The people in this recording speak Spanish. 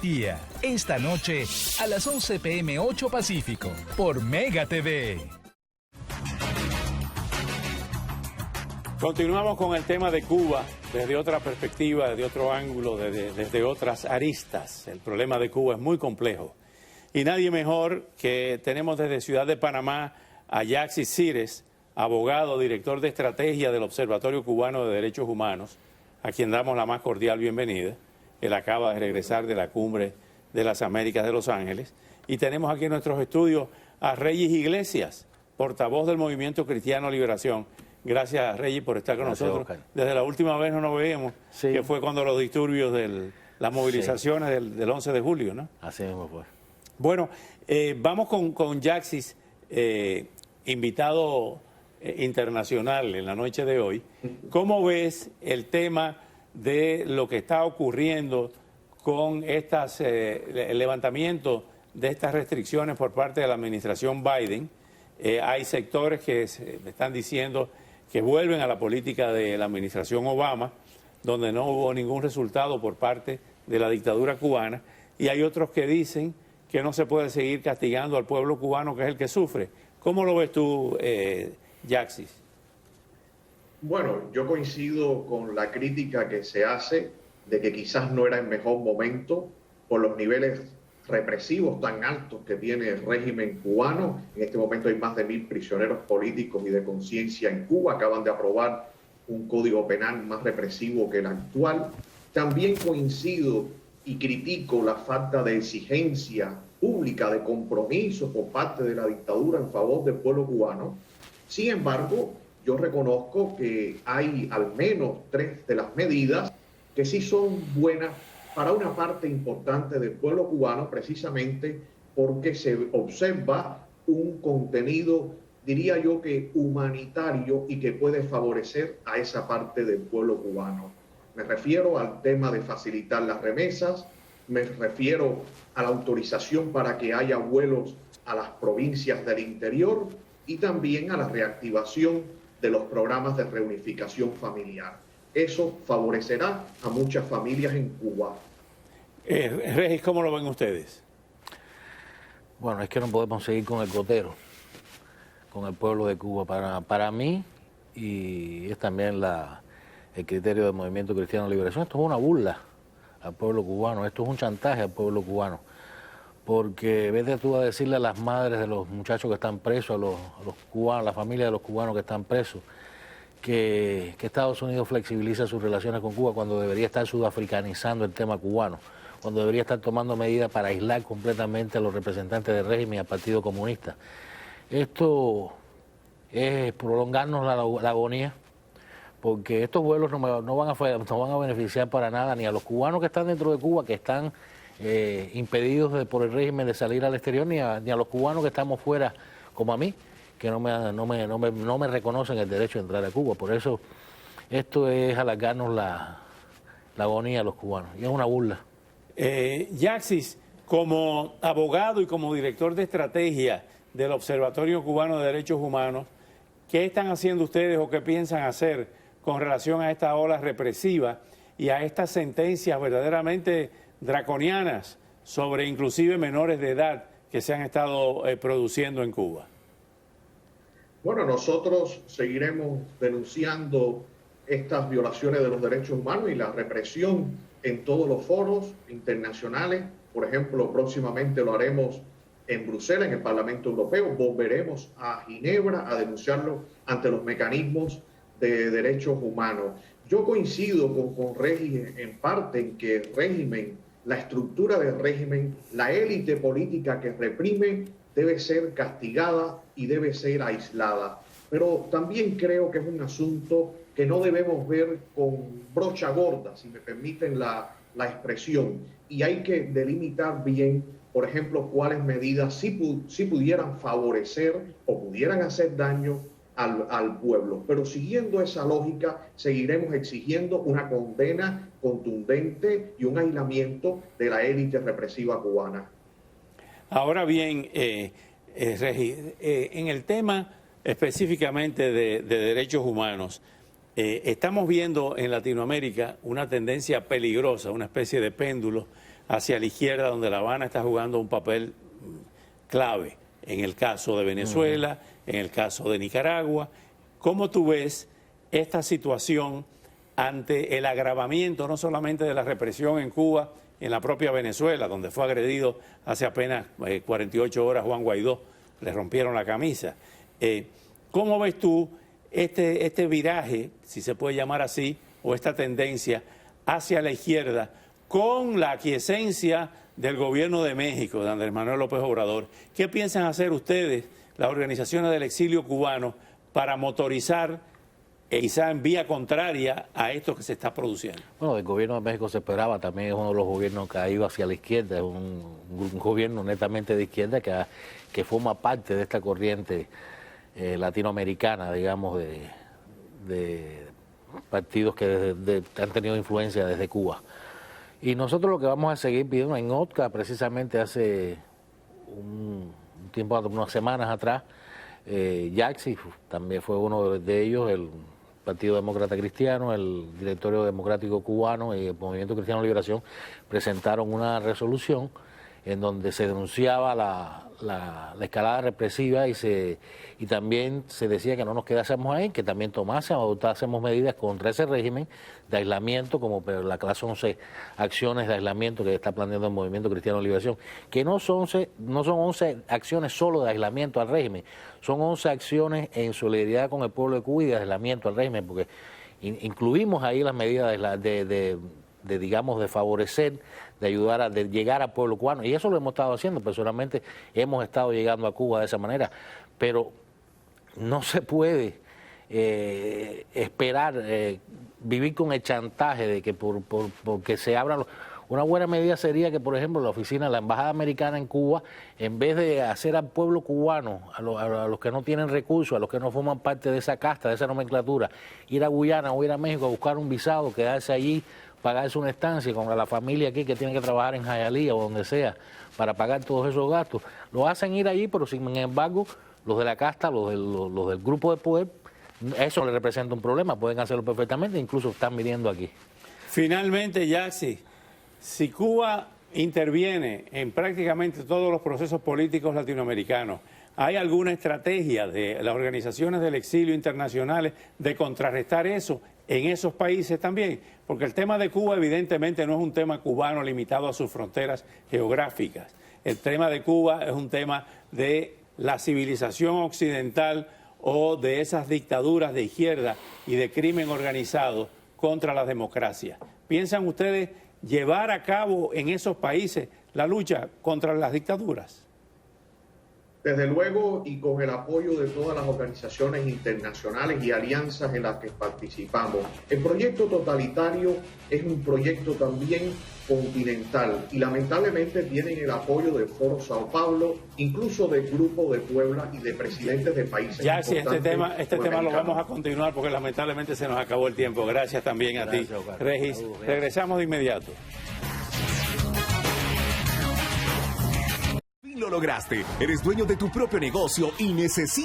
Día, esta noche a las 11 p.m. 8 Pacífico, por Mega TV. Continuamos con el tema de Cuba desde otra perspectiva, desde otro ángulo, desde otras aristas. El problema de Cuba es muy complejo. Y nadie mejor que tenemos desde Ciudad de Panamá a Yaxis Cires, abogado, director de estrategia del Observatorio Cubano de Derechos Humanos, a quien damos la más cordial bienvenida. Él acaba de regresar de la Cumbre de las Américas de Los Ángeles. Y tenemos aquí en nuestros estudios a Reyes Iglesias, portavoz del Movimiento Cristiano Liberación. Gracias, Reyes, por estar con nosotros. Oscar. Desde la última vez no nos veíamos, Sí. que fue cuando los disturbios las movilizaciones del 11 de julio, ¿no? Así mismo fue. Bueno, vamos con Yaxis, invitado internacional en la noche de hoy. ¿Cómo ves el tema de lo que está ocurriendo con el levantamiento de estas restricciones por parte de la administración Biden? Hay sectores que están diciendo que vuelven a la política de la administración Obama, donde no hubo ningún resultado por parte de la dictadura cubana, y hay otros que dicen que no se puede seguir castigando al pueblo cubano, que es el que sufre. ¿Cómo lo ves tú, Yaxis? Bueno, yo coincido con la crítica que se hace de que quizás no era el mejor momento por los niveles represivos tan altos que tiene el régimen cubano. En este momento hay más de 1.000 prisioneros políticos y de conciencia en Cuba. Acaban de aprobar un código penal más represivo que el actual. También coincido y critico la falta de exigencia pública, de compromiso por parte de la dictadura en favor del pueblo cubano. Sin embargo, yo reconozco que hay al menos 3 de las medidas que sí son buenas para una parte importante del pueblo cubano, precisamente porque se observa un contenido, diría yo, que humanitario y que puede favorecer a esa parte del pueblo cubano. Me refiero al tema de facilitar las remesas, me refiero a la autorización para que haya vuelos a las provincias del interior y también a la reactivación de los programas de reunificación familiar. Eso favorecerá a muchas familias en Cuba. Regis, ¿cómo lo ven ustedes? Bueno, es que no podemos seguir con el gotero, con el pueblo de Cuba. Para mí, y es también el criterio del Movimiento Cristiano Liberación, esto es una burla al pueblo cubano, esto es un chantaje al pueblo cubano. Porque vete tú a decirle a las madres de los muchachos que están presos, a los cubanos, a la familia de los cubanos que están presos, que Estados Unidos flexibiliza sus relaciones con Cuba cuando debería estar sudafricanizando el tema cubano, cuando debería estar tomando medidas para aislar completamente a los representantes del régimen y al Partido Comunista. Esto es prolongarnos la agonía, porque estos vuelos no van a beneficiar para nada ni a los cubanos que están dentro de Cuba, que están impedidos por el régimen de salir al exterior, ni a los cubanos que estamos fuera, como a mí, que no me reconocen el derecho de entrar a Cuba. Por eso esto es alargarnos la agonía a los cubanos, y es una burla. Yaxis, como abogado y como director de estrategia del Observatorio Cubano de Derechos Humanos, ¿qué están haciendo ustedes o qué piensan hacer con relación a esta ola represiva y a estas sentencias verdaderamente draconianas sobre inclusive menores de edad que se han estado produciendo en Cuba? Bueno, nosotros seguiremos denunciando estas violaciones de los derechos humanos y la represión en todos los foros internacionales. Por ejemplo, próximamente lo haremos en Bruselas, en el Parlamento Europeo. Volveremos a Ginebra a denunciarlo ante los mecanismos de derechos humanos. Yo coincido con Regis en parte en que el régimen, la estructura del régimen, la élite política que reprime debe ser castigada y debe ser aislada. Pero también creo que es un asunto que no debemos ver con brocha gorda, si me permiten la expresión. Y hay que delimitar bien, por ejemplo, cuáles medidas sí pudieran favorecer o pudieran hacer daño al pueblo. Pero siguiendo esa lógica, seguiremos exigiendo una condena contundente y un aislamiento de la élite represiva cubana. Ahora bien, Regis, en el tema específicamente de derechos humanos, estamos viendo en Latinoamérica una tendencia peligrosa, una especie de péndulo hacia la izquierda, donde La Habana está jugando un papel clave en el caso de Venezuela, en el caso de Nicaragua. ¿Cómo tú ves esta situación ante el agravamiento no solamente de la represión en Cuba, en la propia Venezuela, donde fue agredido hace apenas 48 horas Juan Guaidó, le rompieron la camisa? ¿Cómo ves tú este viraje, si se puede llamar así, o esta tendencia hacia la izquierda con la aquiescencia del gobierno de México, de Andrés Manuel López Obrador? ¿Qué piensan hacer ustedes, las organizaciones del exilio cubano, para motorizar quizá en vía contraria a esto que se está produciendo? Bueno, el gobierno de México se esperaba, también es uno de los gobiernos que ha ido hacia la izquierda, es un gobierno netamente de izquierda que forma parte de esta corriente latinoamericana, digamos, de partidos que han tenido influencia desde Cuba. Y nosotros lo que vamos a seguir pidiendo en OTCA, precisamente hace un tiempo, unas semanas atrás, Yaxi también fue uno de ellos, el Partido Demócrata Cristiano, el Directorio Democrático Cubano y el Movimiento Cristiano de Liberación presentaron una resolución en donde se denunciaba la escalada represiva y también se decía que no nos quedásemos ahí, que también adoptásemos medidas contra ese régimen de aislamiento, como las 11 acciones de aislamiento que está planeando el Movimiento Cristiano de Liberación, que no son 11 acciones solo de aislamiento al régimen, son 11 acciones en solidaridad con el pueblo de Cuba y de aislamiento al régimen, porque incluimos ahí las medidas digamos, de favorecer, de ayudar de llegar al pueblo cubano, y eso lo hemos estado haciendo. Personalmente hemos estado llegando a Cuba de esa manera, pero no se puede esperar vivir con el chantaje de que porque se abran una buena medida sería que, por ejemplo, la oficina, la embajada americana en Cuba, en vez de hacer al pueblo cubano, a los que no tienen recursos, a los que no forman parte de esa casta, de esa nomenclatura, ir a Guyana o ir a México a buscar un visado, quedarse allí, pagarse una estancia con la familia aquí que tiene que trabajar en Hialeah o donde sea para pagar todos esos gastos, lo hacen ir allí, pero sin embargo los de la casta, los del grupo de poder, eso les representa un problema, pueden hacerlo perfectamente, incluso están viniendo aquí. Finalmente, Yaxi, si Cuba interviene en prácticamente todos los procesos políticos latinoamericanos, ¿hay alguna estrategia de las organizaciones del exilio internacionales de contrarrestar eso en esos países también? Porque el tema de Cuba evidentemente no es un tema cubano limitado a sus fronteras geográficas. El tema de Cuba es un tema de la civilización occidental o de esas dictaduras de izquierda y de crimen organizado contra la democracia. ¿Piensan ustedes llevar a cabo en esos países la lucha contra las dictaduras? Desde luego, y con el apoyo de todas las organizaciones internacionales y alianzas en las que participamos. El proyecto totalitario es un proyecto también continental y lamentablemente tienen el apoyo del Foro Sao Paulo, incluso del Grupo de Puebla y de presidentes de países importantes. Ya, sí, este tema lo vamos a Americano. continuar porque lamentablemente se nos acabó el tiempo. Gracias también a ti, Regis. Regresamos de inmediato. Lo lograste. Eres dueño de tu propio negocio y necesitas